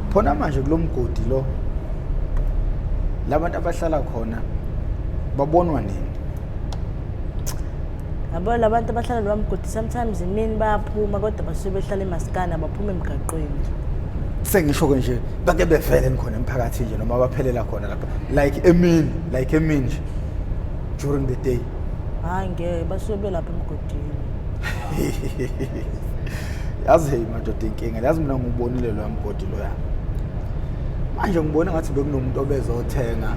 Phona manje kulomgodi lo labantu abahlala khona babonwa nini? Yabo labantu abahlala lo mgodi sometimes imini bayaphuma kodwa basuke behlala emaskana abaphuma emgaqweni. Sengisho nje bake bevele khona emphakathini nje noma baphelela khona lapha like emini nje during the day. Hayi ngeke basuke belapha emgodini. Yazi hey madoda inkinga yazi mina ngubonile lo mgodi lo ya. Manje ngibona ngathi bekunomuntu obezothenga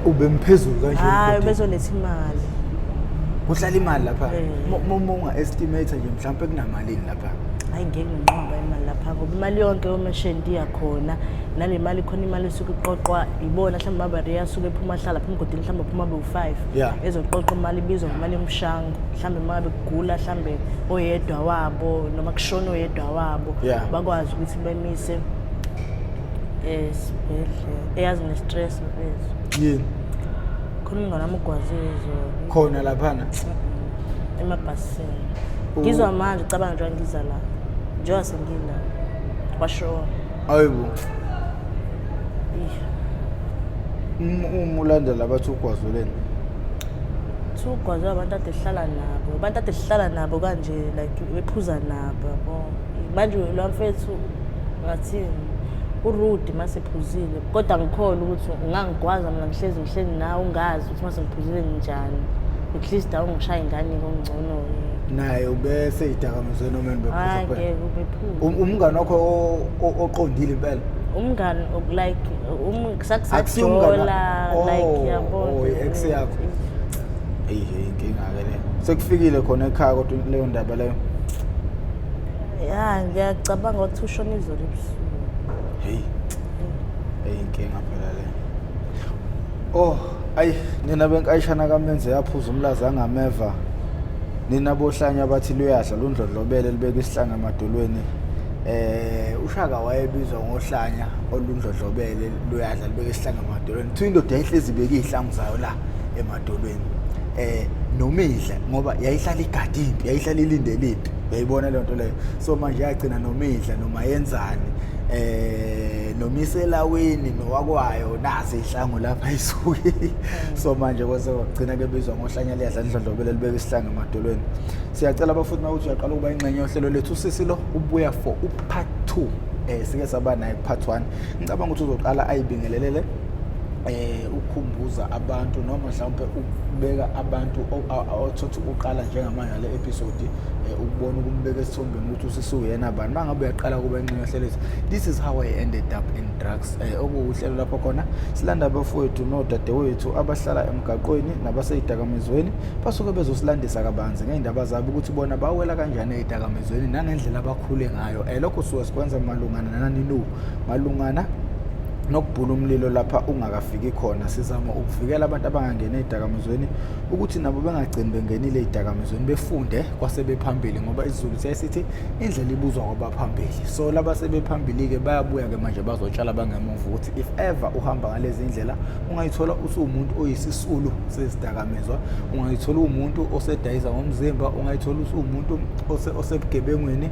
ube mphezulu kanje. Hayi bezoletha imali. Kuhlala imali lapha. Uma estimate nje mhlawumbe kunamalini lapha. Hayi ngeke nginqoba imali lapha ngoba imali yonke omashenti yakhona nale mali khona imali esuke iqoqwa ibona mhlawumbe abariya asuke ephuma hlala lapha emgodini mhlawumbe uphuma be5 ezoqoqa imali ibizwa ngemali yomshango mhlawumbe uma bekugula mhlawumbe oyedwa wabo noma kushona oyedwa wabo bakwazi ukuthi bemise esibhedlela eyazi ne-stress mfethu yini khona ngana mugwazizo khona laphana emabhasini ngizwa manje cabanga nje ngiza la njengoba sengila kwasho ayibo umulandela abathi ugwazuleni ugwazwa abantu ade hlala nabo kanje like bephuza nabo yabo manje lo mfethu ngathini urude masephuzile kodwa ngikholwa ukuthi ungangigwaza mina ngihlezi nawe ungazi ukuthi masengiphuzile njani at least awungishaya ingane ngongcono naye ubese idakamizwe noma bephuza phela hayi bephuza umngane wakho oqondile impela umngane like sakusajola like yabo ex yakho inkinga ke le sekufikile khona ekhaya kodwa leyo ndaba leyo ya ngiyacabanga ukuthi ushona izolo ebusuku inkinga phela le ayi nina benkayishana kamenze yaphuza umlazi angameva nina bohlanya abathi luyadla lundlodlobele libeka isihlanga emadolweni uShaka wayebizwa ngohlanya olundlodlobele luyadla libeka isihlanga emadolweni kuthi indoda yayihlezi ibeka izihlangu zayo la emadolweni nomidla ngoba yayihlala igadi impi yayihlala ilindele impi uyayibona le nto leyo so manje yagcina nomidla noma yenzani nomiselaweni nowakwayo nazi ihlangu lapha isuke so manje kwase kwagcina ke bizwa ngohlanya liyadla indlondlobele libeka isihlanga emadolweni siyacela abafuthi mawuthi uyaqala ukuba ingxenye yohlelo lethu usisi lo ubuya for part 2 sike saba naye part 1 ngicabanga ukuthi uzoqala ayibingelelele ukhumbuza abantu noma mhlawumbe ukubeka abantu othothi uqala njengamanje le episode ukubona ukumbeka esithombeni ukuthi usisuyena bani mangabe uyaqala kuba ingxenye yohlelo this is how I ended up in drugs okuhlelo lapho khona silanda abafowethu nodadewethu abahlala emgaqweni nabaseyidakamizweni basuke bezosilandisa kabanzi ngeindaba zabo ukuthi bona bawela kanjani eyidakamizweni nangendlela abakhule ngayo lokho suke sikwenza malungana nani no malungana nokubhula umlilo lapha ungakafiki khona sizama ukuvikela abantu abangangena ezidakamizweni ukuthi nabo bengagcini bengenile ezidakamizweni befunde kwasebephambili ngoba isizulu siyasithi indlela ibuzwa kwabaphambili so laba sebephambili ke bayabuya ke manje bazotshala bangemuva ukuthi if ever uhamba ngalezi indlela ungayithola usumuntu oyisisulu sezidakamizwa ungayithola umuntu osedayisa ngomzimba ungayithola usumuntu osebugebengweni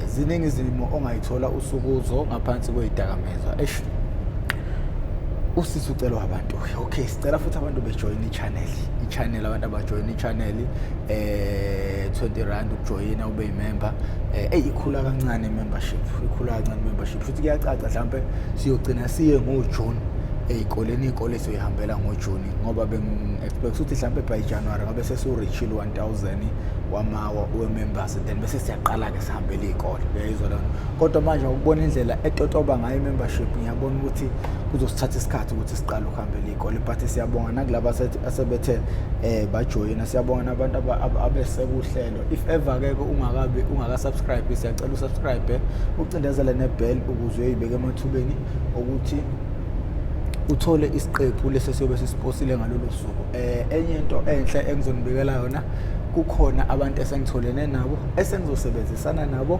ziningi izimo ongayithola usukuzo ngaphansi kwezidakamizwa usisi ucelwa abantu okay sicela futhi abantu bejoin i-channel abantu abajoin i-channel 20 rand ukujoyina ube member ikhula kancane membership futhi kuyacaca mhlambe siyogcina siye ngoJune izikole siyohambela ngoJuni ngoba expect ukuthi mhlambe by January ngabe sesireachile 1000 we-members then bese siyaqala ke sihambele izikole uyayizwa lona kodwa manje ukubona indlela etotoba ngayo membership ngiyabona ukuthi kuzosithatha isikhathi ukuthi siqale ukuhambela izikole but siyabonga nakulabo asebethe bajoyina siyabonga nabantu abesekuhlelo if ever ke ungaka-subscribe siyacela usubscribe ucindezele nebell ukuze uyibeke emathubeni ukuthi uthole isiqephu lesi siyobe sisiposile ngalolu suku enye into enhle engizonibikela yona kukhona abantu esengitholene nabo esengizosebenzisana nabo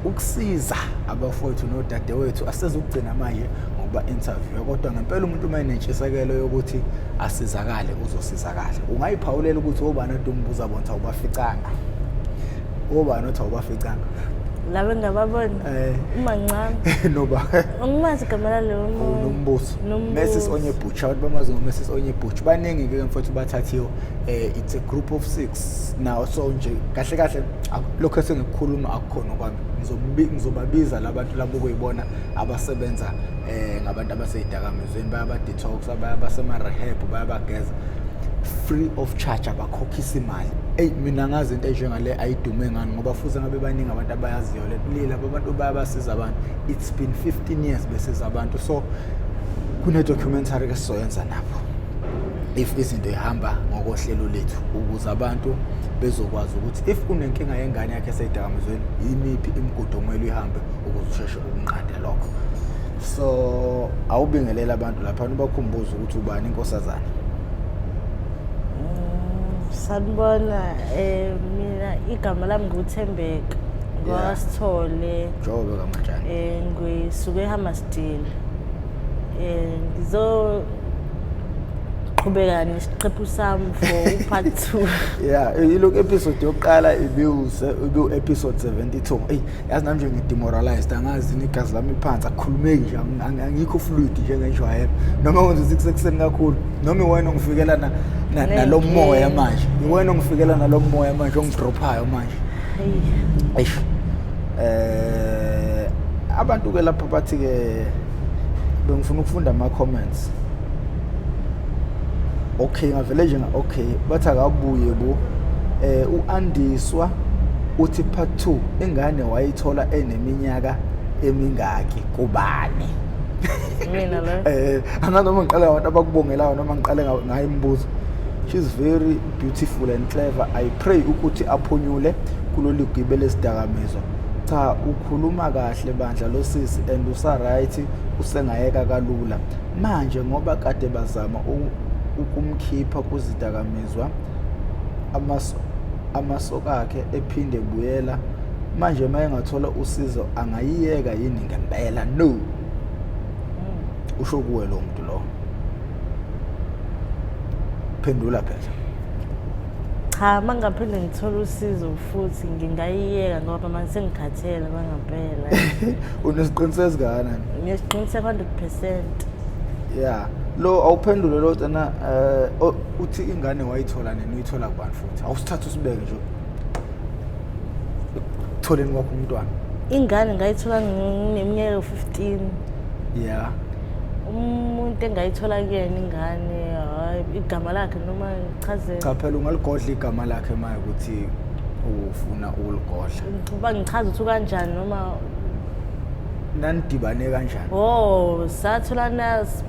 ukusiza abafowethu nodadewethu asezukugcina manje ngoba interview kodwa ngempela umuntu uma enentshisekelo yokuthi asizakale uzosizakala ungayiphawulela ukuthi obani odumbuza bonke awubaficanga obani othi awubaficanga Laba ngababona umancane noba angimazi igama lalo nombuso Mrs Onyebutch abantu bamazi Mrs Onyebutch baningi ke mfowethu bathathiyo it's a group of 6 now so nje kahle kahle lokho esengikukhuluma akukhona kwami ngizobabiza labantu labo kuyibona abasebenza ngabantu abaseyidakamizweni bayaba detox abayabasema rehab bayabageza free of charge abakhokhisa imali mina ngazi into enjengale ayidume ngani ngoba futhi ngabe baningi abantu abayaziyo leli abantu bayabasiza abantu it's been 15 years besiza abantu so kune documentary ke sizoyenza nabo if izinto ihamba ngokohlelo lethu ukuze abantu bezokwazi ukuthi if unenkinga yengane yakhe eseyidakamizweni yimiphi imigudu omele ihambe ukuze usheshe ukunqanda lokho so awubingelela abantu lapha ubakhumbuza ukuthi ubani inkosazana sanibona mina igama lami nguThembeka ngwasithole Jobe kaMajani ngisuke eHammersdale ngizo qhubeka nesiqephu sami for part 2 yeah ilokho episode yokuqala ibu episode 72 yazi nami nje ngidemoralized angazi igazi lami phansi akukhulumeki nje angikho fluid njengenjwayelo noma wenza ikuseni kakhulu noma wena ongifikela nalomoya manje iwena ongifikela nalomoya manje ongidrophayo manje eish abantu ke lapha bathi ke bengifuna ukufunda ama comments okay ngavele nje okay bathi akabuye bo uAndiswa uthi part 2 ingane wayithola eneminyaka emingaki kubani mina la anganoma ngiqala abantu abakubongelayo noma ngiqale ngayo imbuzo she's very beautiful and clever I pray ukuthi aphonyule kulolu gibele sidakamizwa cha ukhuluma kahle bandla lo sisi and usa right usengayeka kalula manje ngoba kade bazama ukumkhipha kuzidakamizwa amasoka akhe ephinde buyela manje maye ngathola usizo angayiyeka yini ngempela no usho kuwe lo muntu lo phendula phela cha mangaphinde ngithola usizo futhi ngingayiyeka ngoba manje sengikhathele bangempela unesiqiniseko kanani ngiyasiqiniseka 100% yeah lo awuphendule lo tsana uthi ingane wayithola nini uyithola kubani futhi awusithatha usibeke nje tholeni kwakho umntwana ingane ngayithola ngineminyaka 15 yeah umuntu engayithola kuyena ingane igama lakhe noma ngichazele cha phela ungaligodla igama lakhe manje ukuthi ufuna ukuligodla ngoba ngichaza ukuthi kanjani noma nanidibane kanjani sathola nas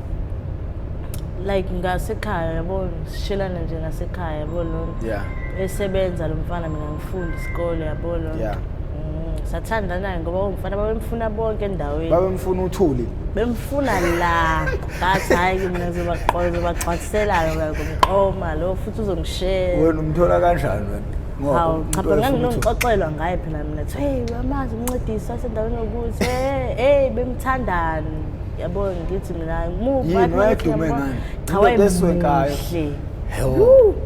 like ngasekhaya yabo sishelana nje ngasekhaya yabo lo yeah esebenza lo mfana mina ngifunda isikole yabo lo yeah sathanda naye ngoba umfana babemfuna bonke endaweni babemfuna uthuli bemfuna la bathi hayi mina ngizobaqoqiselayo ngomqoma lo futhi uzongishare wena umthola kanjani wena hawu cha nganginoxoxelwa ngaye phela mina hey uyamazi umncedisi wasendaweni ukuthi bemthandani yabo ngithi mina mubadume ngani cha wayeswenkayo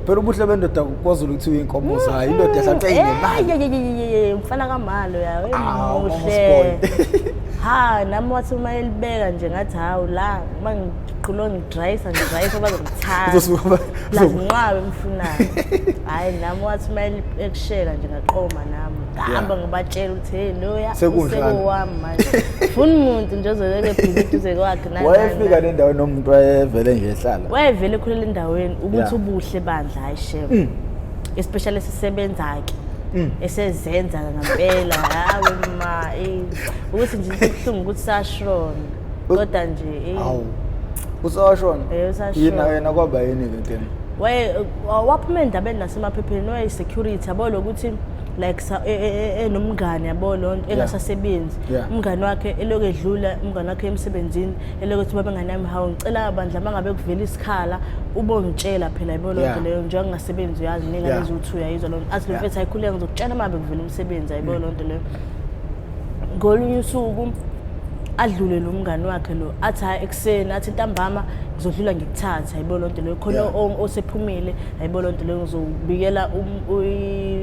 phela ubuhle bendoda kukozula ukuthi uyinkomo zayo indoda mhlawumbe ayingemali mfana kamalo yawe emuhle ha nami wathi uma elibeka nje ngathi hawu la mangiqhulo ngidrive bazongithatha la nqabe mfunayo hayi nami wathi uma ekushela nje ngaqoma nami ngihamba ngibatshela ukuthi hey loya usekuwami manje funa umuntu nje ozoleke phezulu kwakhe naye wayefika le ndawo nomuntu wayevele nje ehlala wayevele khulele endaweni ukuthi ubuhle bandla hayi chef especially sisebenza ke esezenza ngempela hawe ma ukuthi nje sekuhlungu ukuthi sashona kodwa nje hawu usashona yena kwaba yini ke nteni waphuma endabeni nasemaphepheni waye security yabo lokuthi like enomngane yabo lonto engasasebenzi umngane wakhe eloku edlula umngane wakhe emsebenzini elokuthi babengane yami hawu ngicela abandla mangabe kuvela isikhala ubongitshela phela yabo lonto leyo nje ngingasebenzi uyazi ningane ezothi uyayizwa lonto athi lo mfethu ayikhuleka ngizokutshela mabe kuvela umsebenzi yabo lonto leyo ngolunye usuku adlule lo mngane wakhe lo athi ekseni athi ntambama ngizodlula ngikuthatha yabo lonto leyo khona osephumile yabo lonto leyo ngizobikela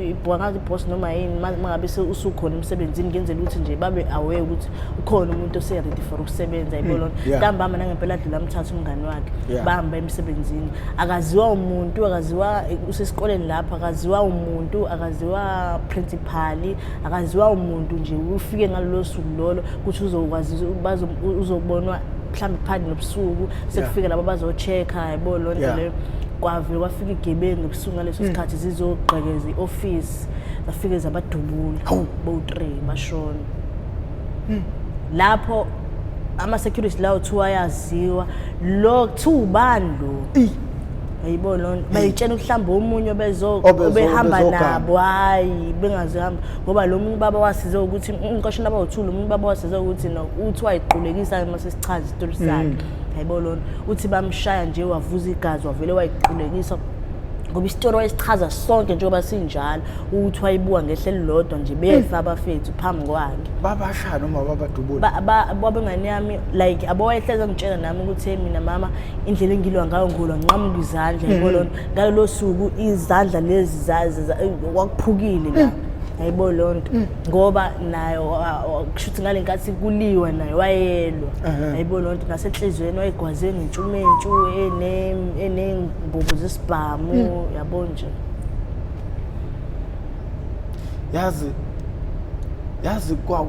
ibhangazi boss noma yini mangabe usukhona emsebenzini ngenzela ukuthi nje babe aware ukuthi ukhona umuntu ose ready for ukusebenza yabo lonto ntambama nangempela adlula umthatha umngani wakhe bahamba emsebenzini akaziwa umuntu akaziwa usesikoleni lapha akaziwa umuntu akaziwa principal akaziwa umuntu nje ufike ngalolo suku lolo ukuthi uzokwazi uzobonwa mhlawumbe phakathi nobusuku sekufika labo bazochecka yabo lonto leyo kwavele kwafika igebengu ebusuku ngaleso sikhathi zizogqekeza ioffice bafike zabadubula bo3 bashona lapho ama security lawo 2 ayaziwa lo 2 bandlo ayibona lonto bayitshena mhlawumbe umunye behamba nabo hayi bengazihamba ngoba lo munye baba wasize ukuthi inkoshana abawu2 lo munye baba wasize ukuthi no uthi wayiqulekisa mase sichaza istory sakhe ayibona lonto uthi bamshaya nje wavuza igazi wavele wayiqulekisa ngoba istory wayisichaza sonke njengoba sinjalo uthi wayibuka ngehlelo lodwa nje befa abafethu phambi kwakhe babashaya noma babadubula babengane yami like abowayehleza ngitshela nami ukuthi mina mama indlela engilwa ngayo ngolwa nqamuka izandla yibona ngalo losuku izandla lezi zazi wakuphukile la ayibona lonto ngoba nayo kushuthi ngale nkathi kuliwa nayo wayelwa ayibona lonto nasenhlizweni wayigwaze ngentshumentshu enengbobo zesibhamu yabona nje yazi kwa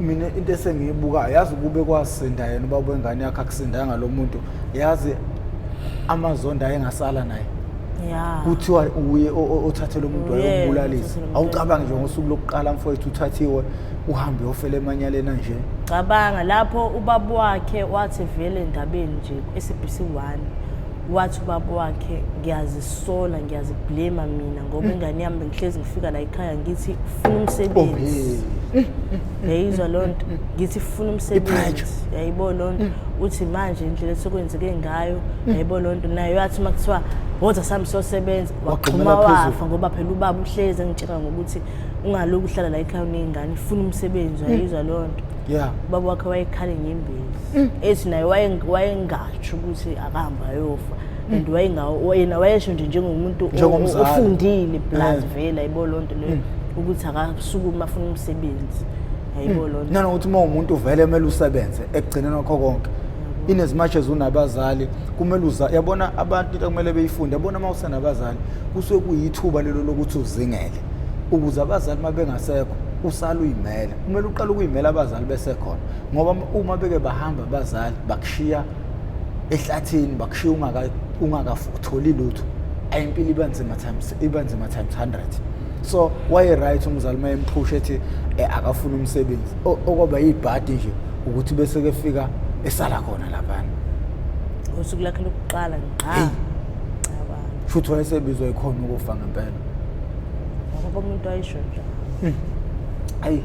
mina into esengiyibuka yazi kube kwasinda yena ubaba wengane yakhe akusinda ngalomuntu yazi amazonda ayengasala naye kuthiwa uye othathele umuntu wayombulalisa awucabangi nje ngosuku lokuqala mfowethu uthathiwe uhambe ofela emanyalena nje cabanga lapho ubaba wakhe wathi vele endabeni nje eSBC1 wathi ubaba wakhe ngiyazisola ngiyaziblame mina ngoba ingane yami ngihlezi ngifika la ekhaya ngithi ufuna umsebenzi yayizwa lonto ngithi ufuna umsebenzi yayibona lonto uthi manje indlela sokwenzeke ngayo yayibona lonto nayo yathi makuthiwa woza sami sosebenza waqhuma wafa ngoba phela ubaba uhleze ngitshela ngokuthi ungaloku uhlala la ekhaya unengane ufuna umsebenzi yayizwa lonto baba wakhe wayekhala ngembezi ethi naye wayengatsho ukuthi akahamba yofa and wayena wayesho nje njengomuntu ofundile plus vela ayibona lonto leyo ukuthi akasukuma afuna umsebenzi ayibona lonto nanokuthi uma umuntu uvele emele usebenze ekugcineni kwakho konke inezimatches unabazali kumele yabona abantu into kumele beyifunde yabona uma usenabazali kusuke kuyithuba lelo lokuthi uzingele ukuze abazali mabengasekho usala uyimela kumele uqale ukuyimela abazali besekhona ngoba uma beke bahamba abazali bakushiya ehlathini bakushiya ungakatholi lutho ayimpilo ibanzima times 100 so why right umzali mayemphusha ethi akafuna umsebenzi okwaba yibhadi nje ukuthi bese kefika esala khona lapha usuku lakhe lokuqala ngqa futhi wayesebizwa ikhona ukufa ngempela ngoba umuntu ayisho nje ayi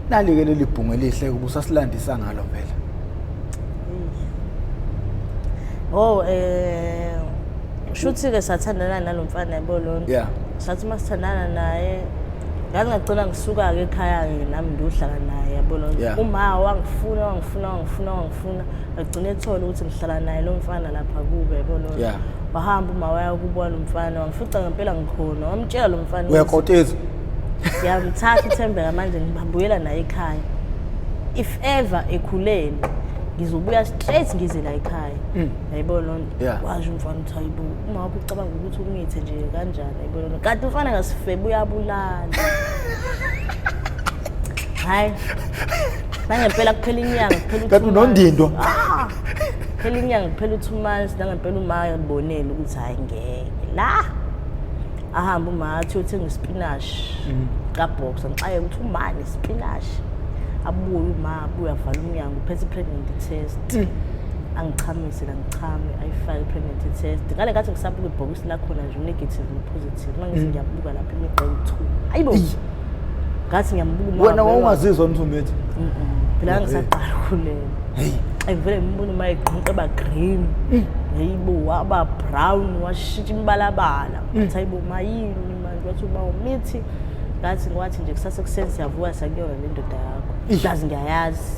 nalike leli bhungu elihle kubusasilandisa ngalo phela shuthi ke sathandana nalomfana yabona sathi masithandana naye ngathi ngacela ngisuka ke ekhaya nami ndohlala naye yabona uma wangifuna agcine ethola ukuthi ngihlala naye lo mfana lapha kube yabona wahamba uma waya kubona umfana wangifica ngempela ngikhona wamtshela lo mfana uyakoteza ngiyamthatha uThembeka manje ngibambuyela naye ekhaya if ever ekhulele ngizobuya straight ngize la ekhaya yayibona lonto washo umfana uthi hayibo uma wathi ucabanga ukuthi ungithe nje kanjani yayibona lonto kanti umfana ngasifebe uyabulala hayi nangempela kuphela inyanga kuphela kanti unondindo kuphela inyanga kuphela 2 months nangempela uma yabonela ukuthi hayi ngeke la ahamba uma athi uthenga ispinach kabox ngixaye ukuthi umani spinach abuye uma abuya vala umnyango uphethe pregnancy test angichamisa la ngichame ayifake pregnancy test ngale ngathi ngisabuka ibhokisi lakho nje negative no positive manje ngiyabuka lapha imigqa 2 ayibo ngathi ngiyambuka wena wawungazizwa umthumethi phela ngisaqala kulela hey ayivele ngibona uma iqhunqa ba green hayibo waba brown washintsha imbalabala ngathi hayibo mayini manje wathi uba umithi ngathi ngiwathi nje kusasa kusenza siyavuka sakuyona le ndoda yakho ngazi ngiyayazi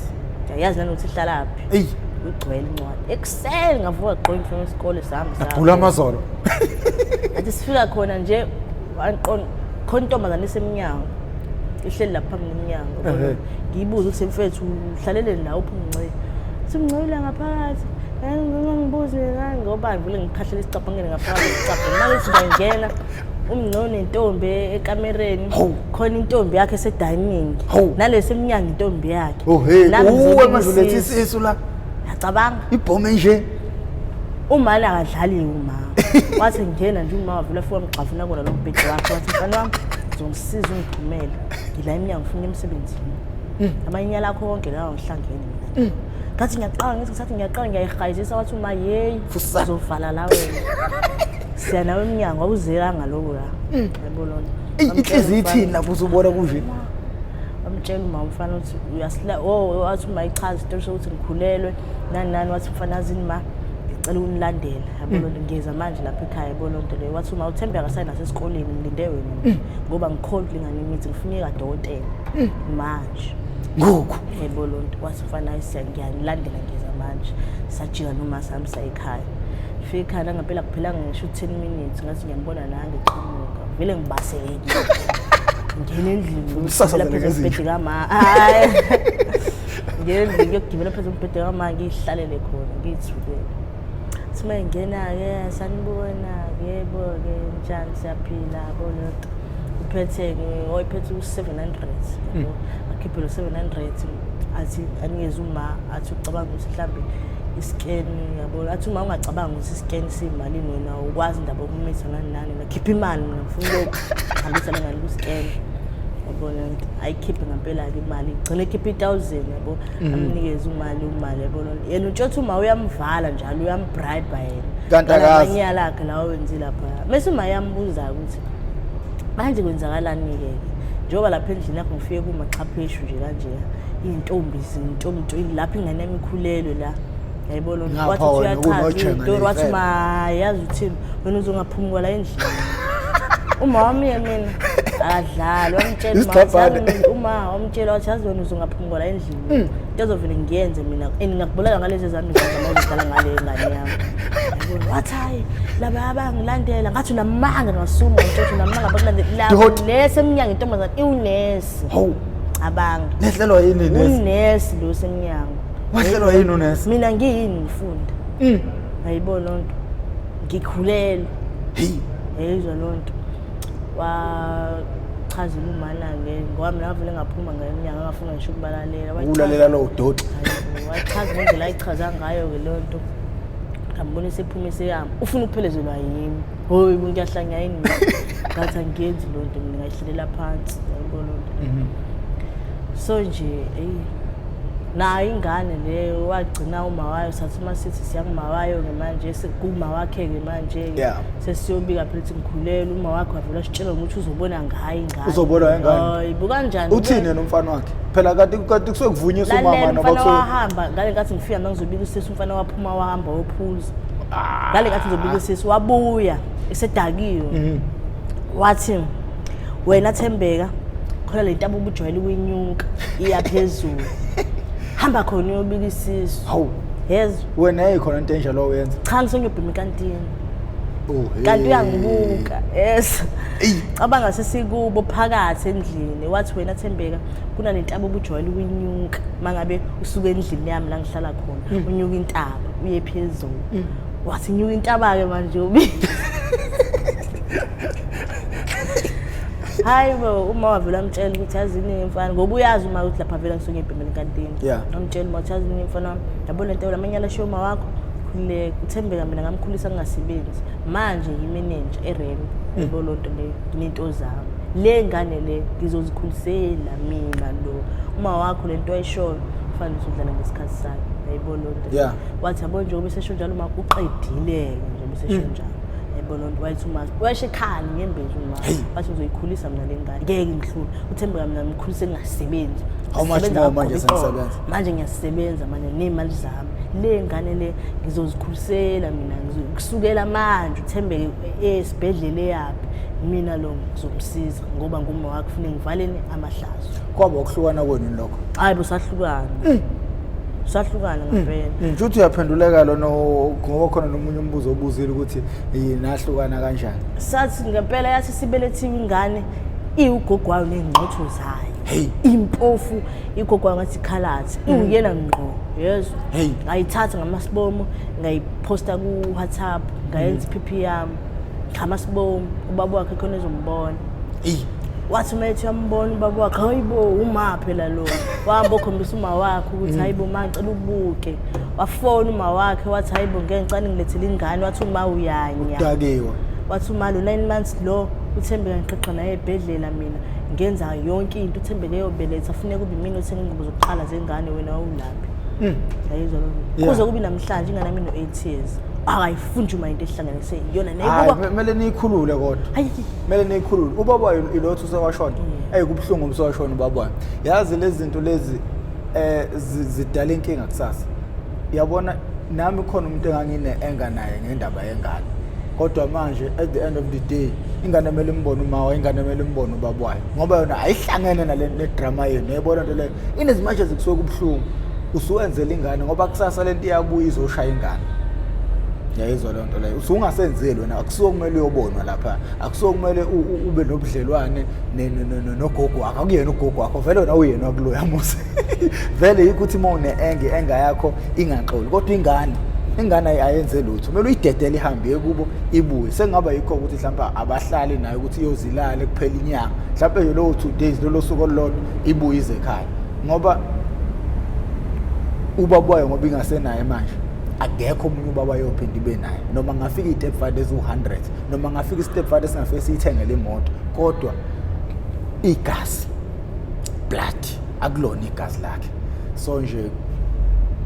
Yazi nanokuthi ihlalaphi. Eyi. Ugcwele incwadi. Ekuseni ngavuka gqoka uniform yesikole sami sami. Bhula amazolo. Athi sifika khona nje wanqona khona intombazane esemnyango. Ihleli lapha emnyango. Ngiyibuza ukuthi mfethu uhlalele la uphi uNgcile. Simngcile ngaphakathi. Ngibuze ngani ngoba vele ngikhahlela isicabangene ngaphakathi isicabha. Manje singangena umngcono nentombi ekamereni khona intombi yakhe esedining nalesi emnyango intombi yakhe uwe mazulethi isisu la yacabanga ibhome nje umala akadlali uma wathi ngena nje uma wavula fuwa mgxavuna kona lo mbhedi wakhe wathi mfana wami ngizongisiza ungiphumele ngila emnyango ngifuna emsebenzini amanyala akho konke lawo ngihlangene mina ngathi ngiyaqala ngithi ngiyaqala ngiyayihayizisa wathi uma yeyi uzovala la wena siya nawe emnyango awuzekanga lokho la yabona inhliziyo ithini lapho uzobona kunje amtshela uma umfana uthi uyasila wathi uma ichaza into sokuthi ngikhulelwe nani wathi mfana azini ma ngicela unilandela yabona ngiyeza manje lapha ekhaya yabona into leyo wathi uma uthembeka sayina sesikoleni ngilinde wena ngoba ngikholwa lingane imithi ngifuna ikadokotela manje ngoku yabona wathi mfana ngiyanilandela ngiyeza manje sajika noma sami sayikhaya fika la ngempela kuphela ngisho 10 minutes ngathi ngiyambona nange eqhamuka vele ngibaseke ngene endlini usasazela phezulu kama hayi ngene ngiyogibela phezulu umbhede kama ngihlalele khona ngithulele sima ngena ke sanibona yebo ke njani siyaphila bona uphethe oyiphethe u700 yabo akhiphelo 700 athi anikeze uma athi ucabanga ukuthi mhlambe iscan yabona athi uma ungacabanga ukuthi iscan siyimalini wena ukwazi indaba okumitha nani nakhipha imali mina ngifuna ukuhambisa ngale kuscan yabona ayikhiphe ngempela ke imali igcine ikhipha 1000 yabo amnikeze imali yabona yena utshothi uma uyamvala njalo uyambribe yena kantakazi anyala lakhe la wenzi lapha bese uma yambuza ukuthi manje kwenzakalani ke njoba lapha endlini yakho ngifike kumaxhapheshu nje kanje intombi lapha ingane emikhulelwe la yayibona wathi uyachaza into wathi mayazi uthini wena uzongaphumula la endlini uma wami mina adlala wamtshela uma wamtshela wathi yazi wena uzongaphumula la endlini into ezovele ngiyenze mina ngingakubulala ngalezi zami ngizama ngale ngane yami yabona wathi hayi laba abangilandela ngathi unamanga ngasuma ngitshela unamanga bakulandela lesi emnyango intombazana iunesi abanga nehlelwa yini nesi unesi lo semnyango wahlelwa yini unesi mina ngiyini ngifunda ayibona lonto ngikhulelwe yezwa lonto wachazela umana ngoba mina vele ngaphuma ngeminyaka ngafuna ngisho ukubalalela ulalela lo udoti wachaza ngendlela ayichaza ngayo ke lonto ngambonisa iphumisa yami ufuna ukuphelezelwa yimi hoyi ngiyahlanya yini ngathi angiyenzi lonto mina ngayihlelela phansi ayibona lonto so nje nayo ingane leyo wagcina uma wayo sathi masithi siyanguma wayo ke manje sekuma wakhe ke manje sesiyobika phela ngikhulele uma wakhe wavela asitshela ukuthi uzobona ngayo ingane uzobona ingane hayi bukanjani uthini nomfana wakhe phela kade kusuke kuvunyiswa umama noma wahamba ngale ngathi ngifika ngizobika usisi umfana waphuma wahamba wophuza ngale ngathi ngizobika usisi wabuya esedakiwe wathi wena Thembeka khona le ntaba ubujwayele ukwenyuka iyaphezulu hamba khona uyobika isisu hawu yezwa wena ekhona into enje lo wenza cha ngisonyobhima enkantini kanti uyangibuka yes cabanga sesikubo phakathi endlini wathi wena Thembeka kuna le ntaba ubujwayele ukwenyuka mangabe usuke endlini yami la ngihlala khona unyuka intaba uye phezulu wathi nyuka intaba ke manje ubi hayi bo uma wavela amtshela ukuthi yazini mfana ngoba uyazi uma uthi lapha vela ngisonyebhemela enkantini amtshela uma uthi yazini mfana yabona into lamanyala shoma wakho khulile uThembeka mina ngamkhulisa ngingasebenzi manje yimanager eRem yabo lonto le into zami le ngane le ngizozikhulisela mina lo uma wakho lento ayishoyo kufanele udlala ngesikhathi sakhe yabo lonto wathi yabo nje obesesho njalo uma uqedile nje obesesho njalo yabona wathi uma washekhala ngembezi uma wathi uzoyikhulisa mina lengane ngeke ngihlule uThembeka mina ngimkhulise ngingasebenzi how much more manje sengisebenza manje ngiyasebenza manje nemali zami le ngane le ngizozikhulisela mina ngizokusukela manje uThembeka esibhedlele yapi mina lo ngizomsiza ngoba nguma wakhe ufune ngivaleni amahlazo kwaba ukuhlukana kwenu lokho hayi busahlukana sahlukana ngempela nje uthi uyaphenduleka lo ngoba khona nomunye umbuzo obuzile ukuthi nahlukana kanjani sathi ngempela yathi sibelethiwe ingane iwugogwayo nezingqotho zayo impofu igogwayo ngathi khalathi uyena ngqo yezwa ngayithatha ngamasibomo ngayiposta ku WhatsApp ngayenza iPP yami ngamasibomo ubaba wakhe khona ezombona wathi umethi yambona ubaba wakhe hayibo uma phela lo wahamba ukhombisa uma wakhe ukuthi hayibo mangicela ubuke wafona uma wakhe wathi hayibo ngengicane ngilethele ingane wathi uma uyanya udakiwe wathi uma lo 9 months lo uThembeka ngiqeqa naye ebhedlela mina ngenza yonke into uThembeka eyobeletha afuneka kube mina othenga ingubo zokuqhala zengane wena awulaphi yayizwa lo kuze kube namhlanje ingane yami no8 years akayifunjuma into ehlanganise iyona nayibuka kumele niyikhulule kodwa kumele niyikhulule ubaba ilothu usewashona kubhlungu umsewashona ubaba yazi lezi zinto lezi zidala inkinga kusasa yabona nami khona umuntu engangine enganaye ngendaba yengane kodwa manje at the end of the day ingane emele imbone umawa ingane emele imbone ubaba wayo ngoba yona ayihlangene nale drama yenu yayibona into leyo inezimatshe zikusuka kubhlungu usuwenzela ingane ngoba kusasa lento iyabuya izoshaya ingane yayizwa lento leyo usungasenzeli wena akusokumele uyobonwa lapha akusokumele ube nobudlelwane nogogo wakho akuyena ugogo wakho vele wena uyena wakuloya mose vele ukuthi mawune enga yakho ingaxoli kodwa ingane ayenze lutho kumele uyidedele ihambe kubo ibuye sengaba yikho ukuthi mhlawumbe abahlali nayo ukuthi iyozilala kuphela inyanga mhlawumbe lo 2 days lo suku olulodwa ibuye ize ekhaya ngoba ubaba wayo ngoba ingasenaye manje akekho umunye ubaba yophinda ibe naye noma ngafika i-step father ezu100 noma ngafika i-step father singafike siyithengele imoto kodwa igazi blood akulona igazi lakhe so nje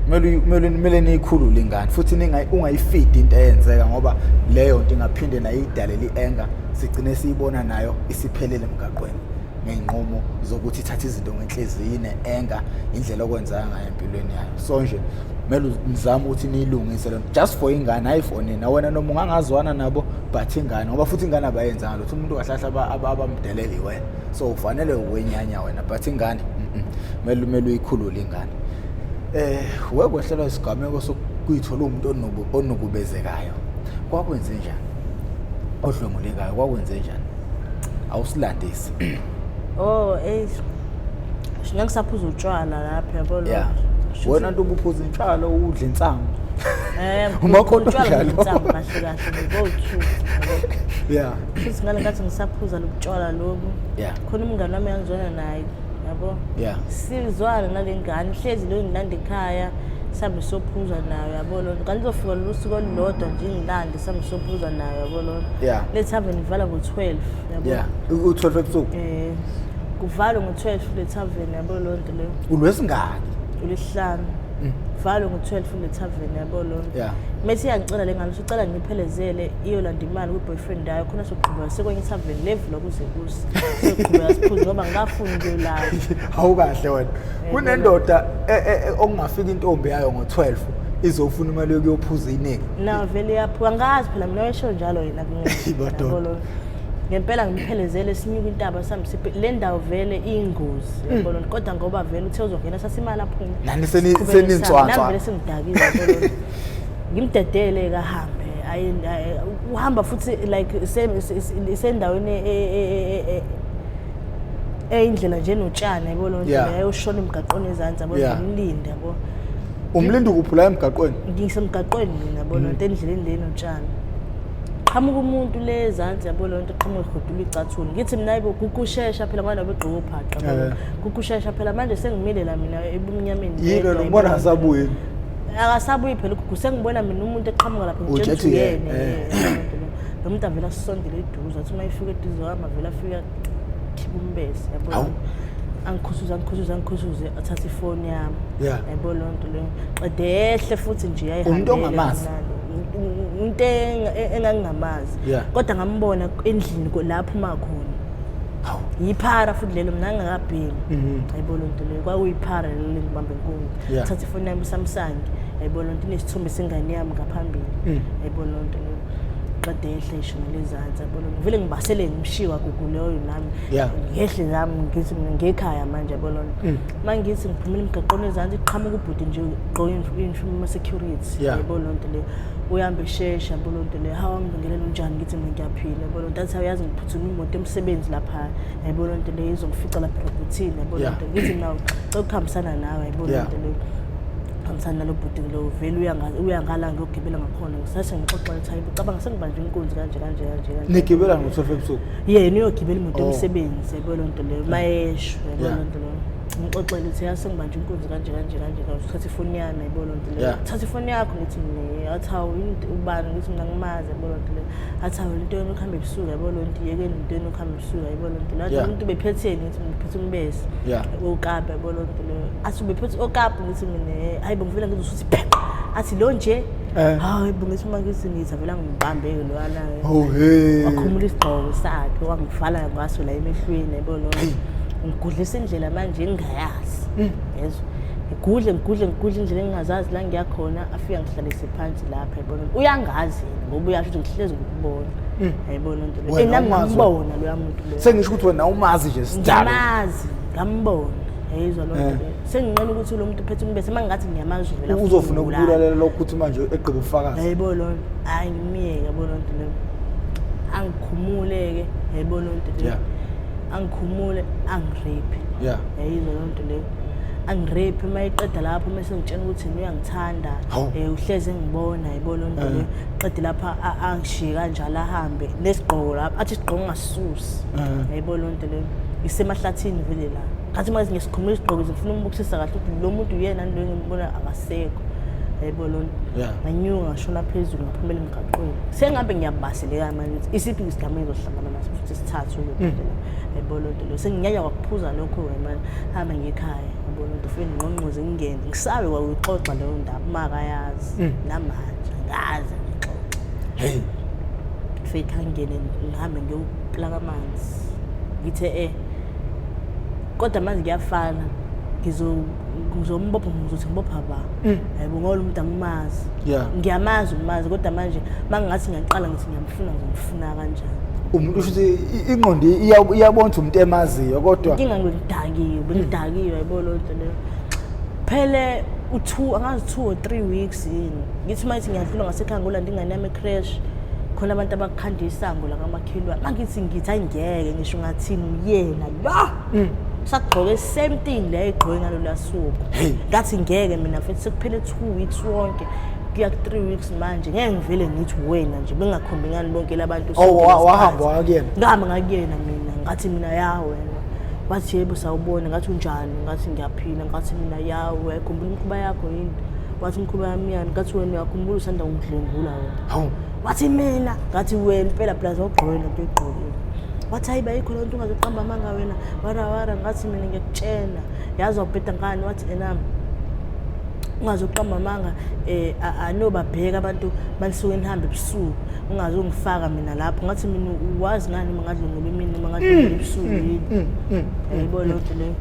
kumele niyikhulule ingane futhi ungayifidi into eyenzeka ngoba leyo nto ingaphinde nayo idalela ienga sigcine siyibona nayo isiphelele emgaqweni ngeenqomo zokuthi ithatha izinto ngenhliziyo enga indlela okwenzeka ngayo empilweni yayo so nje kumele nizame ukuthi niyilungise lento just for ingane ayifone na wena noma ungangazwana nabo but ingane ngoba futhi ingane abayenza ngalotho umuntu kahlahla abamdeleli wena so ufanele ukwenyanya wena but ingane kumele uyikhulule ingane wekwehlelwa isigameko sokuyithola umuntu onokubezekayo kwakwenze njani odlwengulekayo kwakwenze njani awusilandisi ngisaphuza utshwala lapha yabona wena nto ubuphuza intshalo udla insango uma khona utshwala insango kahle kahle ngo2 futhi ngale ngathi ngisaphuza lobutshwala lobu khona umngane wami engizwana naye yabo sizwana nalengane hlezi lo ngilanda ekhaya sambe sophuza nayo yabo lo kanti uzofika lo suku olulodwa nje ngilande sambe sophuza nayo yabo lo let's have nivala ngo12 yabo u12 ebusuku kuvalwe ngo12 le tavern yabo lo nto leyo ulwesingaki ulihlanu valo ngo12 le tavern yabo lo methi yangicela lengane usicela ngiphelezele iyolanda imali kuboyfriend yayo khona soqhubeka sekwenye tavern level lokuze kusi soqhubeka siphuze ngoba ngafuni ukuyolala awukahle wena kunendoda okungafika intombi yayo ngo12 izofuna imali yokuyophuza iningi na vele yaphuka ngazi phela mina wesho njalo yena ngiyabona ngempela ngiphelezele sinyuka intaba sami le ndawo vele ingozi yabona kodwa ngoba vele uthe uzongena sasimali aphuma nani senintswanswa nami vele sengidakile yabona ngimdedele kahambe uhamba futhi like isendaweni indlela nje notshana yabona ayoshona emgaqweni ezantsi yabona ngimlinde yabo umlindi ukuphula emgaqweni ngisemgaqweni mina yabona endleleni le notshana qamuka umuntu lezantsi yabo lonto qhamuka igodula icathuni ngithi mina ayibo kukushesha phela manje begqoka uphaqa yabo kukushesha phela manje sengimile la mina ebumnyameni yilo ngibona asabuye akasabuyi phela kusengibona mina umuntu eqhamuka lapha ngijethi yena lo muntu avela sisondele eduze athi mayifika eduze wama vela afika khipha umbese yabo angikhuzuze athatha ifoni yami yabo lonto leyo qedehle futhi nje ayihambile umuntu ongamazi into engangingamazi kodwa ngambona endlini lapho uma khona yiphara futhi lelo mina ngingakabheki ayibona into leyo kwakuyiphara lelo ngibambe inkungu thatha ifoni yami Samsung ayibona into inesithombe sengane yami ngaphambili ayibona into leyo ngiqede ehle isho ngelizansi yabona vele ngibasele ngimshiwa kukuleyo nami ngehle nami ngithi ngekhaya manje yabona mangithi ngiphumile emgaqweni ezansi iqhamuka ubhuti nje ugqoke uniform ama security yabona lonto le uyambe eshesha yabona lonto le hawa ngibingelela unjani ngithi mina ngiyaphila yabona lonto athi uyazi ngiphuthuma imoto emsebenzi lapha yabona lonto le izongifica lapha erobothini yabona lonto ngithi nawo ukuhambisana nawe yabona lonto le Hamsana lo bhuti lo vele uyangala ngiyogibela ngakhona ngisase ngixoxa ethi hayibo cabanga sengibanje inkunzi kanje nigibela ngo-12 ebusuku yena uyogibela imoto yomsebenzi yabona lonto leyo mayesho yabona lonto leyo ngixoxela ukuthi yasengibanje inkunzi kanje uthatha ifoni yami yabona lonto leyo thatha ifoni yakho ngithi athi hawu ubani ngithi mina ngimazi yabona lonto leyo athi hawu into yona ukuhamba ebusuku yabona lonto yekeni into yona ukuhamba ebusuku yabona lonto leyo umuntu bephetheni ngithi ngiphethe umbese okapa yabona lonto leyo athi ubephethe okapa ngithi mina hayibo ngivela ngizosuthi phepha athi lo nje hayi bungithi mangithi ngizavela ngibambe lwana wakhumula isigqoko sakhe wangivala ngaso la emehlweni yabona ngigudlisa indlela manje engayazi yezwa ngigudle indlela engingazazi la ngiyakhona afika ngihlalise phansi lapha yabona uyangazi ngoba uyasho ukuthi ngihlezi ngikubona yayibona into le nami ngambona lo yamuntu lo sengisho ukuthi wena umazi nje sidala ngamazi ngambona yayizwa lo nto senginqena ukuthi lo muntu uphethe umbese mangathi ngiyamazi vela uzofuna ukubulalela lokho ukuthi manje eqhebe ubufakazi yayibona lo hayi ngimiyeke yabona into le angikhumuleke yayibona into le angikhumule angirape yayizwa lo nto le angirape mayiqeda lapho mase ngitshela ukuthi uyangithanda uhleze ngibona yayibona lo nto le qede lapha angishiye kanjalo ahambe nesigqoko lapha athi isigqoko ngasisusi yayibona lo nto le isemahlathini vele la ngathi manje ngisikhumula isigqoko ngifuna umbukisisa kahle ukuthi lo muntu uyena lo ngibona akasekho yayibona lo nganyuka ngashona phezulu ngaphumela emgaqweni sengabe ngiyabaseleka manje isiphi isigama ezohlangana naso futhi sithathu lo muntu yayibona lo nto lo senginyanya wakuphuza lokho wena hamba ngekhaya yayibona lo nto futhi ngqonqoze ngingene ngisabe kwakuyixoxa leyo ndaba makayazi namanje ngazi ngixoxa fake angene ngihambe ngiyoplaka amanzi ngithe kodwa manje kuyafana ngizombopha ngizothi ngibopha ba hayibo ngoba umuntu angimazi ngiyamazi umazi kodwa manje mangingathi ngiyaqala ngithi ngiyamfuna kanjani umuntu usho ukuthi ingqondo iyabona umuntu emaziyo kodwa inkinga ngidakiwe yayibona lonto leyo phele angazi 2 or 3 weeks yini ngithi manje ngiyadlula ngasekhaya ngolanda ingane yami ecrash khona abantu abakhanda isango la kamakhelwane mangithi ayingeke ngisho ngathini uyena la sagqoke same thing la egqoke ngalo lasuku ngathi ngeke mina futhi sekuphele 2 weeks wonke kuya 3 weeks manje ngeke ngivele ngithi wena nje bengakhombi ngani bonke labantu wahamba wakuyena ngihamba ngakuyena mina ngathi mina ya wena wathi yebo sawubona ngathi unjani ngathi ngiyaphila ngathi mina ya uyakhumbula imkhuba yakho yini wathi imkhuba yami yani ngathi wena uyakhumbula usanda ungidlengula wena wathi mina ngathi wena phela plaza ugqoke lento egqokile wathi hayiba yikho lento ungazoqamba amanga wena wara ngathi mina ngiyakutshela yazi wabheda ngani wathi enami ungazoqamba amanga anobabheka abantu balisuke nihambe ebusuku ungazongifaka mina lapho ngathi mina uwazi ngani mangadlengula imini noma ngadlengula ebusuku yini yayibona lonto leyo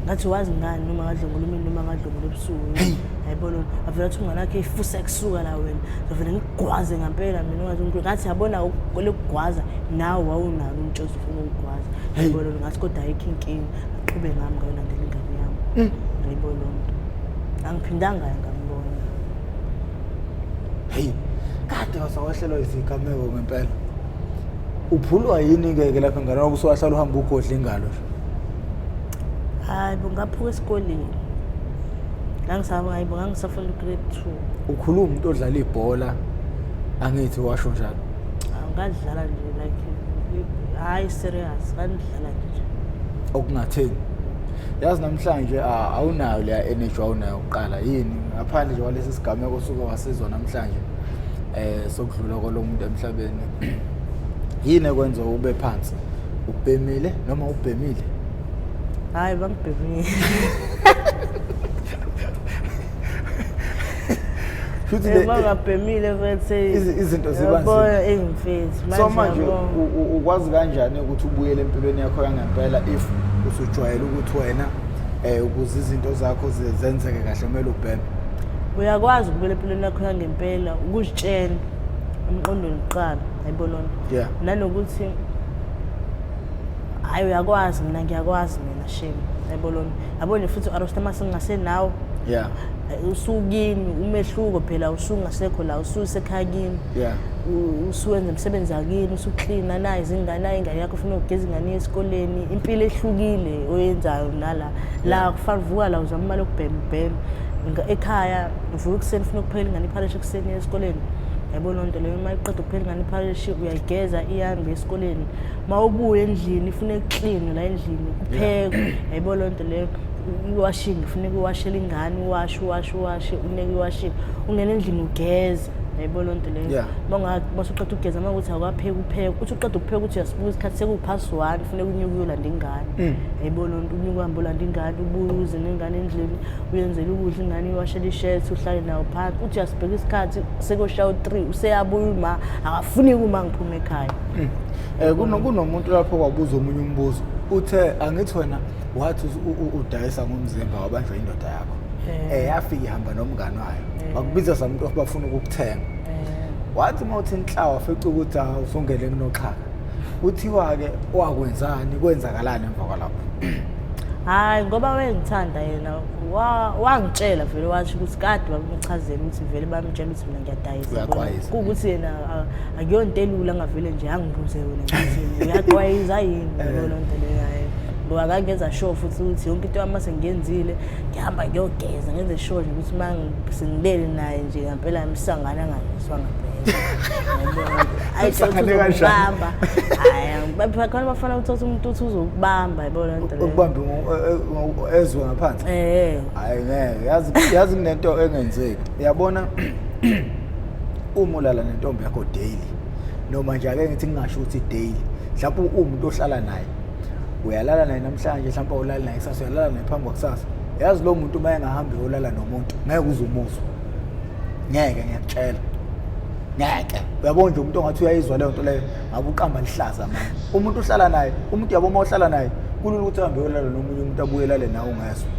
ngathi wazi ngani noma ngadlengula imini noma ngadlengula ebusuku yini yayibona avela ukuthi ungana yakhe ifusa kusuka la wena zavela ngigwaze ngempela mina ungazi ngathi yabona ukugwaza nawe wawunalo umtshozi ufuna ukugwaza yayibona ngathi kodwa ayikho inkinga aqhube ngami ngayolandela ingane yami yayibona lonto angiphindanga ngambona kade wasawahlelwa izigameko ngempela uphulwa yini ngeke lapha ngane ngoba usuwahlala uhamba ugodla ingalo hayi ngaphuka esikoleni ngangisafunda grade 2 ukhuluma umuntu odlala ibhola angithi washo njalo ngadlala nje like hayi serious ngandlala nje okungatheni yazi namhlanje awunayo leya energy awunayo uqala yini ngaphandle nje walesi sigameko osuke wasizwa namhlanje sokudlula kwalomuntu emhlabeni yini ekwenza ube phansi ubhemile noma ubhemile hayi bangibhemile futhi le bangabhemile bese izinto zibanzi yabona engimfethi so manje ukwazi kanjani ukuthi ubuyele empilweni yakho yangempela if usujwayele ukuthi wena ukuze izinto zakho zenzeke kahle kumele ubheme uyakwazi ukubuyela empilweni yakho yangempela ukuzitshela emqondweni oqala yayibona Yeah. nanokuthi hayi uyakwazi mina ngiyakwazi mina shame yayibona yabona futhi uArostar masingasenawo Yeah. usukini umehluko phela usungasekho la ususekhaya kini Yeah. usuwenza umsebenzi akini usuclean nayi ingane yakho ufuna ukugeza ingane esikoleni impilo ehlukile oyenzayo nala la kufana vuka la uzama imali okubhema ekhaya uvuka ekseni ufuna ukuphela ingane iphalishe ekseni esikoleni yabona into leyo uma iqeda ukuphela ingane iphalishe uyayigeza ihambe esikoleni mawubuye endlini ufuna eclean la endlini kuphekwe yabona into leyo iwashing ufuna ukuwashela ingane uwashe uneke iwashing ungena endlini ugeza yayibona into leyo masuqeda ukugeza manje ukuthi akwapheka upheka uthi uqeda ukupheka uthi uyasibuka isikhathi sekuphasi 1 ufuna ukunyuka uyolanda ingane yayibona unyuka uhambe ulanda ingane ubuze nengane endlini uyenzela ukudla ingane iwashela ishirt uhlale nayo phansi uthi uyasibheka isikhathi sekoshaya 3 useyabuya uma akafuni uma ngiphuma ekhaya kunomuntu lapho kwabuza omunye umbuzo uthe angithi wena wathi udayisa ngomzimba wabanjwa indoda yakho yafika ihamba nomngane wayo bakubiza samuntu obafuna ukukuthenga wathi mawuthi inhlawa afike ukuthi usongele kunoxhaka uthiwa ke wakwenzani kwenzakalani emva kwalapho hayi ngoba wengithanda yena wangitshela vele wathi ukuthi kade bamchazela ukuthi vele bamtshela ukuthi mina ngiyadayisa ukuthi yena akuyonto elula ngavele nje angibuze wena ukuthi uyaxwayiza yini lento leyo ngoba akangenza sure futhi ukuthi yonke into yami sengiyenzile ngihamba ngiyogeza ngenze sure ukuthi sengilele naye nje ngempela imsangana ngayiswa ngempela ayisangane kanjani hayi khona bafana ukuthi umuntu uthi uzokubamba yabona lento leyo ukubamba ezwe ngaphansi hayi ngeke yazi kunento engenzeki uyabona uma ulala nentombi yakho daily noma nje ake ngithi ngingasho ukuthi daily mhlawumbe umuntu ohlala naye uyalala naye namhlanje mhlawumbe ulala naye kusasa uyalala naye phambi kwakusasa yazi lo muntu uma engahamba uyolala nomuntu ngeke uzumuzwa ngeke ngiyakutshela ngeke uyabona nje umuntu ongathi uyayizwa leyo nto leyo ngabe uqamba lihlaza manje umuntu uhlala naye umuntu yabo uma uhlala naye kulula ukuthi ahambe uyolala nomunye umuntu abuye lale nawe ungezwa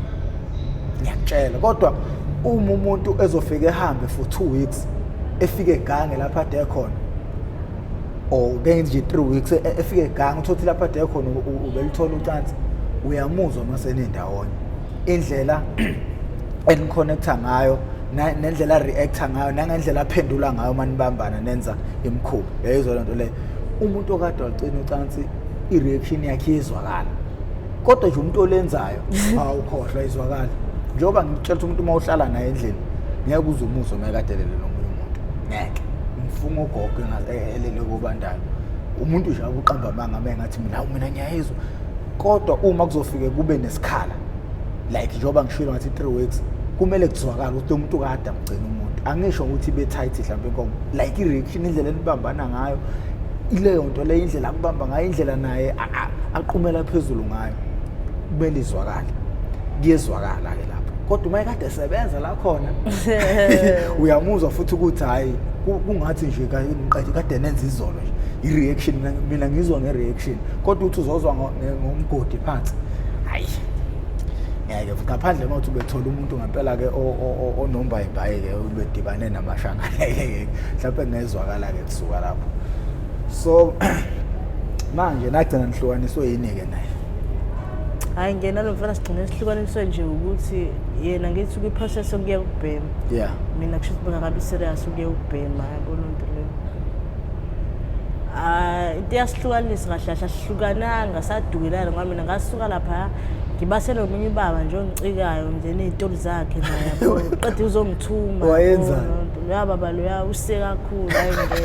ngiyakutshela kodwa uma umuntu ezofika ehambe for 2 weeks efike egange lapha ade khona nje 3 weeks efike egange uthothi lapha ade khona ubelithola ucansi uyamuzwa masenendawonye indlela enconnecta ngayo nendlela reacta ngayo nangendlela aphendula ngayo manibambana nenza imkhuba yayizwa lento le umuntu okade wacina ucansi ireaction yakhe izwakala kodwa nje umuntu olenzayo awukhohlwa izwakala njengoba ngitshela ukuthi umuntu uma uhlala naye endlini ngeke uzumuzwa mayekadelele nomunye umuntu ngeke mfunga ugogo elele kubandayo umuntu nje akuqamba amanga mengathi mina ngiyayizwa kodwa uma kuzofike kube nesikhala like njengoba ngishilo ngathi 3 weeks kumele kuzwakala ukuthi umuntu kade amgcina umuntu angisho ukuthi be tight mhlawumbe inkomo like ireaction indlela enibambana ngayo ileyo nto le indlela akubamba ngayo indlela naye aqhumela phezulu ngayo kumele izwakala kuyezwakala ke lapho kodwa uma ekade esebenza la khona uyamuzwa futhi ukuthi hayi kungathi nje kade nenza izolo nje ireaction mina ngizwa ngereaction kodwa uthi uzozwa ngomgodi phansi hayi ngeke ngaphandle mawuthi ubethola umuntu ngempela ke onomba ibhayi ke ubedibane namashanga mhlawumbe ngezwakala ke kusuka lapho so manje nagcina nihlukaniswe yini ke naye hayi ngena lo mfana sigcina sihlukaniswe nje ukuthi yena ngithi kwiprocess yokuya ukubhema mina kusho ukuthi ngakabi serious ukuya ukubhema yabona into leyo into yasihlukanisa kahle kahle sihlukananga sadukelana ngoba mina ngasuka lapha ngibasela nomunye ubaba nje ongicikayo nje nezitori zakhe naye yabo qede uzongithuma wayenza baba lo use kakhulu ayingeke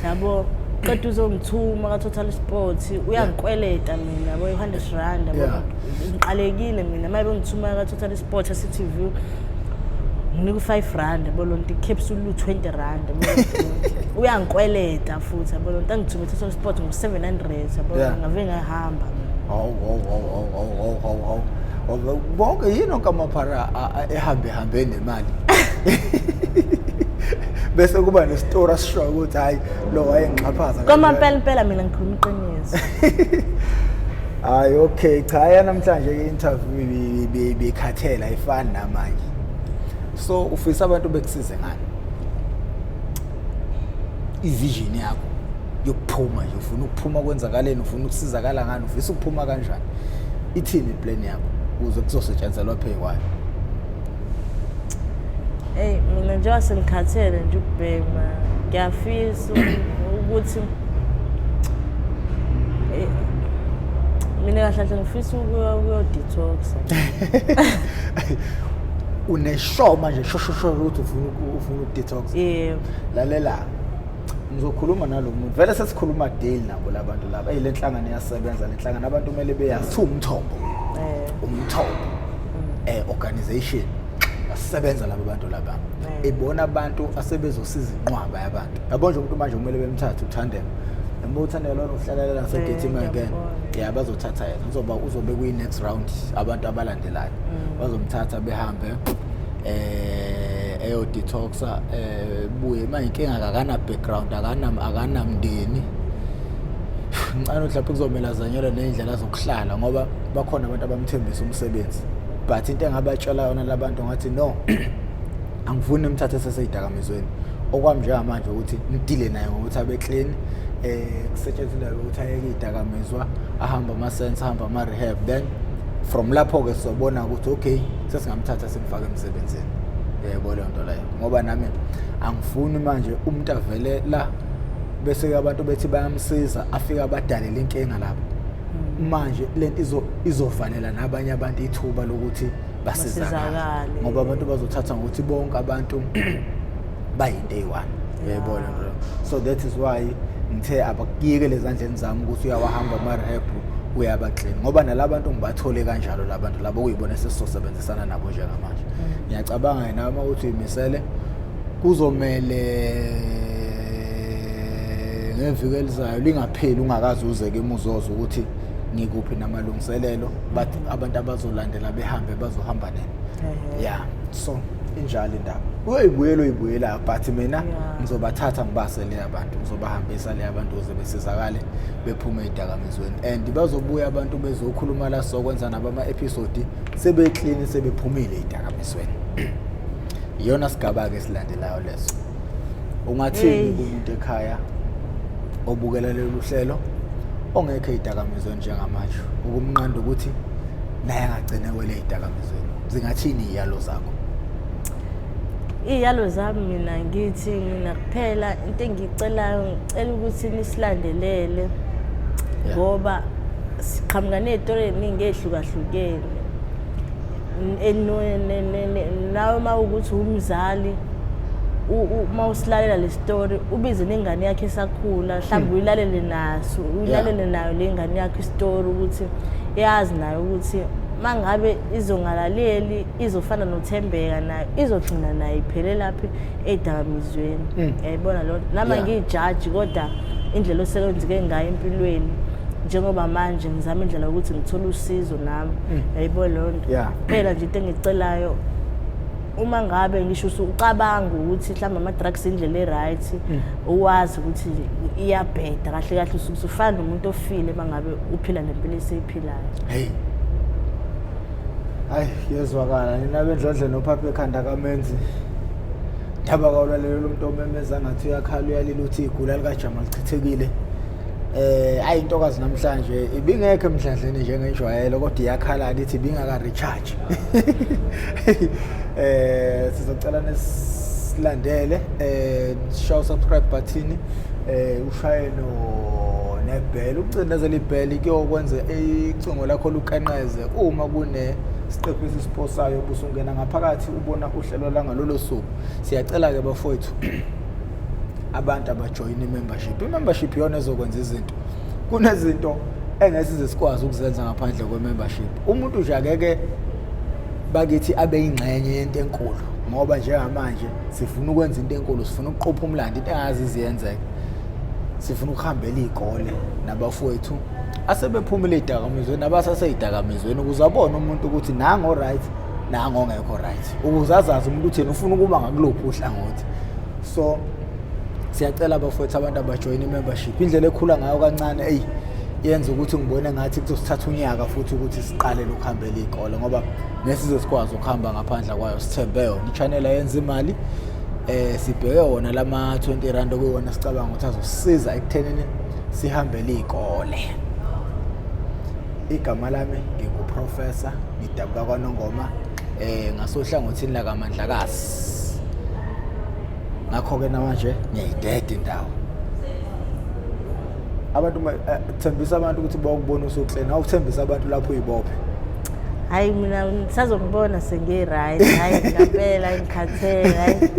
yabo qede uzongithuma ka Total Sports uyangikweleta mina yabo 100 rand yabo ngiqalekile mina maye bengithuma ka Total Sports CTV nginika 5 rand yabo lonto capsule 20 rand yabo uyangikweleta futhi yabo lonto angithuma Total Sports ngo700 yabo ngave ngahamba bonke yini onkamapara ehambe nemali bese kuba nestory asisho ukuthi hayi lo wayengixhaphaza kwamampela mina ngikhuluma iqiniso hayi okay cha ya namhlanje i-interview bekhathela ayifani namanje so ufisa abantu bekusize ngani ivision yakho yokuphuma nje ufuna ukuphuma kwenzakaleni ufuna ukusizakala ngani ufisa ukuphuma kanjani ithini iplan yakho ukuze kuzosetshenzelwa phekwayo mina njengoba sengikhathele nje ukubhema ngiyafisa ukuthi mina kahle ngifisa ukuyo-detoxa uneshow manje shosho ukuthi ufuna ukudetox lalela ngizokhuluma nalo muntu vele sesikhuluma daily nabo labantu laba le nhlangano iyasebenza le nhlangano abantu kumele beyazi umthombo organization asebenza labo bantu laba ebona abantu asebezosiza inqwaba yabantu yabo nje umuntu manje kumele bemthathe uthandele noma uthandela lona uhlalela nasegethima again bazothatha yena uzobe kuyi next round abantu abalandelayo bazomthatha behambe detoxa buye manje inkinga akana background akana mndeni ngicela mhlawumbe kuzomela zanyela nezindlela zokuhlala ngoba bakhona abantu abamthembisa umsebenzi but into engabatshela yona labantu ngathi no angifuni umthathe seseyidakamizweni okwami njengamanje ukuthi ngidile naye ngokuthi abe clean kusetshenziswa ukuthi ayeke idakamizwa ahamba ama-sense ahamba ama-rehab then from lapho ke sizobona ukuthi okay sesingamthatha simfake emsebenzini yebo leyo nto leyo ngoba nami angifuni manje umuntu avele la bese abantu bethi bayamsiza afika abadalela inkinga lapho manje lento izofanela nabanye abantu ithuba lokuthi basizakale ngoba abantu bazothatha ngokuthi bonke abantu bayinto eyiwani yebo leyo nto so that is why ngithe abakuyeke lezandleni zami ukuthi uyawahamba ama-rehab uyaba clean ngoba nalabantu ngibathole kanjalo labantu labo kuyibona sesizosebenzisana nabo njengamanje ngiyacabanga yena uma uthi uyimisele kuzomele ngeviki elizayo lingapheli ungakazi uzeke imuzozo ukuthi ngikuphi namalungiselelo but abantu abazolandela behambe bazohamba nene so injalo indaba uyibuyela but mina ngizobathatha ngibase le abantu ngizobahambisa le abantu ukuze besizakale bephume idakamizweni and bazobuya abantu bezokhuluma la sokwenza nabo ama-episode sebeclean sebephumile idakamizweni iyona sigaba ke silandelayo leso ungathini kumuntu ekhaya obukela lolu hlelo ongekho idakamizweni njengamanje ukumnqanda ukuthi naye angagcina kwele idakamizweni zingathini iyalo zakho iyalo zami mina ngithi mina kuphela into engicelayo ngicela ukuthi nisilandelele ngoba siqhamuka nezitori eziningi ezihlukahlukene nawe uma ukuthi umzali uma usilalela le story ubize nengane yakhe esakhula mhlawumbe uyilalele nayo le ngane yakhe istory ukuthi yazi nayo ukuthi mangabe izongalaleli izofana noThembeka nayo izogcina nayo iphele lapha edakamizweni yayibona lo nama ngijudge kodwa indlela osekwenzeke ngayo empilweni njengoba manje ngizama indlela ukuthi ngithola usizo nami yayibona lo nto phela nje into engicelayo uma ngabe ngisho ucabanga ukuthi mhlawumbe ama-drugs indlela e-right uwazi ukuthi iyabheda kahle kahle usufana nomuntu ofile mangabe uphila nempilo eseyiphilayo hayi yezwakala nina bendlodle nophapha ekhanda kamenzi ndaba kawulalelo lo muntu omemeza ngathi uyakhala uyalila uthi igula likajama lichithekile hayi intokazi namhlanje ibingekho emhlandleni njengenjwayelo kodwa iyakhala lithi ibingaka recharge sizocela nesilandele show subscribe button ushaye nebell ucindezela ibell kuyokwenza icingo lakho luqenqeze uma kune siqephu esisiposayo busungena ngaphakathi ubona uhlelo la ngalolo suku siyacela ke bafowethu abantu abajoin i-membership yona ezokwenza izinto kunezinto engesize sikwazi ukuzenza ngaphandle kwe-membership umuntu nje akeke bakithi abe ingxenye yento enkulu ngoba njengamanje sifuna ukwenza into enkulu sifuna ukuqopha umlando into engazi iziyenzeke sifuna ukuhambela izikole nabafowethu asebephumile idakamizweni abasaseyidakamizweni ukuze abone umuntu ukuthi nango right nango ngekho right ukuze azazi umuntu uthini ufuna ukuba ngakuluphi uhlangothi so siyacela abafowethu abantu abajoin i-membership indlela ekhula ngayo kancane yenza ukuthi ngibone ngathi kuzosithatha unyaka futhi ukuthi siqale ukuhambela izikole ngoba nesize sikwazi ukuhamba ngaphandle kwayo sithembe yona i-channel yenza imali sibheke wona lama 20 rand okuyiwona sicabanga ukuthi azosisiza ekuthenini sihambele izikole. Igama lami nginguprofessor Nidabuka kwaNongoma ngasohlangothini la kaMandlakazi. Ngakho ke namanje ngiyayideda indawo. Abantu thembisa abantu ukuthi bawukubona usuklena, awuthembisa abantu lapho uyibophe. Hayi mina sazongibona sengirayi, hayi ngempela ngikhathele, hayi.